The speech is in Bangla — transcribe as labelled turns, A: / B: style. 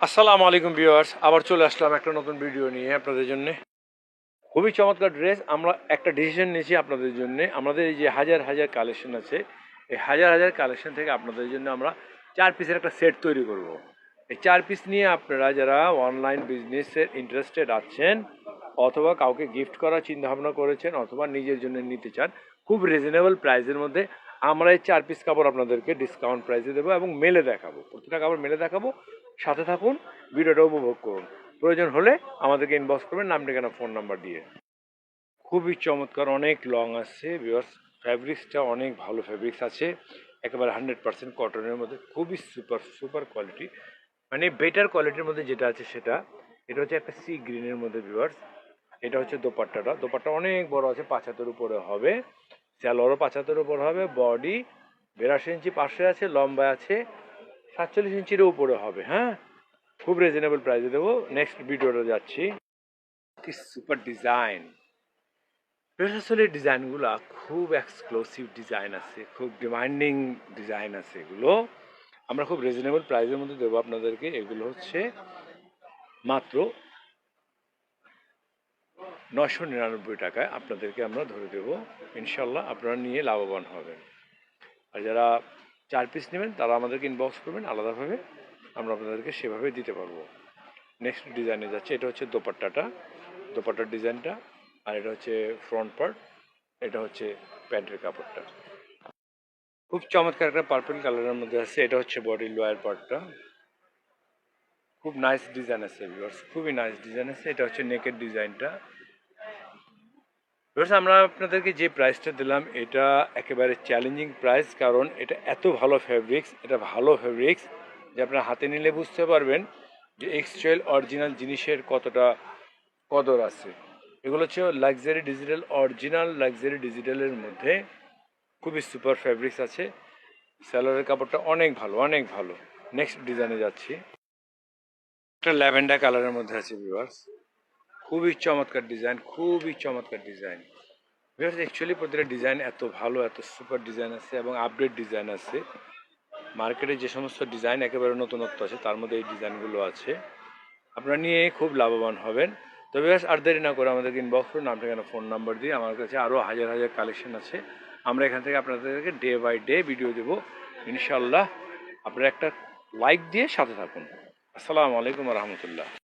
A: আসসালামু আলাইকুম ভিউয়ার্স, আবার চলে আসলাম একটা নতুন ভিডিও নিয়ে আপনাদের জন্য। খুবই চমৎকার ড্রেস। আমরা একটা ডিসিশন নিয়েছি আপনাদের জন্য। আমাদের এই যে হাজার হাজার কালেকশন আছে, এই হাজার হাজার কালেকশন থেকে আপনাদের জন্য আমরা 4 পিসের একটা সেট তৈরি করব। এই 4 পিস নিয়ে আপনারা যারা অনলাইন বিজনেসের ইন্টারেস্টেড আছেন, অথবা কাউকে গিফট করার চিন্তা ভাবনা করেছেন, অথবা নিজের জন্য নিতে চান, খুব রিজনেবল প্রাইসের মধ্যে আমরা এই 4 পিস কাপড় আপনাদেরকে ডিসকাউন্ট প্রাইসে দেবো এবং মেলে দেখাবো। প্রতিটা কাপড় মেলে দেখাবো। সাথে থাকুন, ভিডিওটা উপভোগ করুন। প্রয়োজন হলে আমাদেরকে ইনবক্স করবেন নাম, ঠিকানা, ফোন নাম্বার দিয়ে। খুবই চমৎকার, অনেক লং আছে ভিউয়ার্স। ফ্যাব্রিক্সটা অনেক ভালো ফ্যাব্রিক্স আছে, একেবারে 100% কটনের মধ্যে, খুবই সুপার সুপার কোয়ালিটি। মানে বেটার কোয়ালিটির মধ্যে যেটা আছে সেটা, এটা হচ্ছে একটা সি গ্রিনের মধ্যে ভিউয়ার্স। এটা হচ্ছে দোপাট্টাটা। দোপাট্টা অনেক বড় আছে, 5 হাতের উপরে হবে। স্যালোয়ারও 5 হাতের উপরে হবে। বডি 82 ইঞ্চি পাশে আছে, লম্বা আছে 47 ইঞ্চির উপরে হবে। হ্যাঁ, খুব রিজনেবল প্রাইসে দেবো। নেক্সট ভিডিওটা যাচ্ছি। কি সুপার ডিজাইন! আসলে ডিজাইনগুলো খুব এক্সক্লুসিভ ডিজাইন আছে, খুব ডিমান্ডিং ডিজাইন আছে। এগুলো আমরা খুব রিজনেবল প্রাইসের মধ্যে দেবো আপনাদেরকে। এগুলো হচ্ছে মাত্র 999 টাকায় আপনাদেরকে আমরা ধরে দেবো। ইনশাল্লাহ আপনারা নিয়ে লাভবান হবেন। আর যারা 4 পিস নেবেন তারা আমাদেরকে ইনবক্স করবেন আলাদাভাবে, আমরা আপনাদেরকে সেভাবে দিতে পারবো। নেক্সট ডিজাইনে যাচ্ছে। এটা হচ্ছে দোপাট্টাটা, দোপাট্টার ডিজাইনটা। আর এটা হচ্ছে ফ্রন্ট পার্ট, এটা হচ্ছে প্যান্টের কাপড়টা। খুব চমৎকার একটা পার্পল কালারের মধ্যে আছে। এটা হচ্ছে বডির লোয়ার পার্টটা। খুব নাইস ডিজাইন আছে ভিউয়ার্স, খুবই নাইস ডিজাইন আছে। এটা হচ্ছে নেকের ডিজাইনটা। ভিউয়ার্স, আমরা আপনাদেরকে যে প্রাইসটা দিলাম এটা একেবারে চ্যালেঞ্জিং প্রাইস, কারণ এটা এত ভালো ফ্যাব্রিক্স, এটা ভালো ফ্যাব্রিক্স যে আপনার হাতে নিলে বুঝতে পারবেন যে এক্সট্রাল অরিজিনাল জিনিসের কতটা কদর আছে। এগুলো হচ্ছে লাক্সারি ডিজিটাল, অরিজিনাল লাক্সারি ডিজিটালের মধ্যে খুবই সুপার ফ্যাব্রিক্স আছে। স্যালোয়ারের কাপড়টা অনেক ভালো, অনেক ভালো। নেক্সট ডিজাইনে যাচ্ছি। একটা ল্যাভেন্ডার কালারের মধ্যে আছে ভিউয়ার্স। খুবই চমৎকার ডিজাইন, খুবই চমৎকার ডিজাইন ভিউয়ার্স। অ্যাকচুয়ালি প্রতিটা ডিজাইন এত ভালো, এত সুপার ডিজাইন আছে এবং আপডেট ডিজাইন আছে। মার্কেটে যে সমস্ত ডিজাইন একেবারে নতুনত্ব আছে তার মধ্যে এই ডিজাইনগুলো আছে। আপনারা নিয়ে খুব লাভবান হবেন। তবে ভিউয়ার্স, আর দেরি না করে আমাদেরকে ইনবক্স করুন নাম, ঠিকানা, ফোন নাম্বার দিয়ে। আমার কাছে আরও হাজার হাজার কালেকশন আছে। আমরা এখান থেকে আপনাদেরকে ডে বাই ডে ভিডিও দেবো ইনশাল্লাহ। আপনারা একটা লাইক দিয়ে সাথে থাকুন। আসসালামু আলাইকুম রহমতুল্লাহ।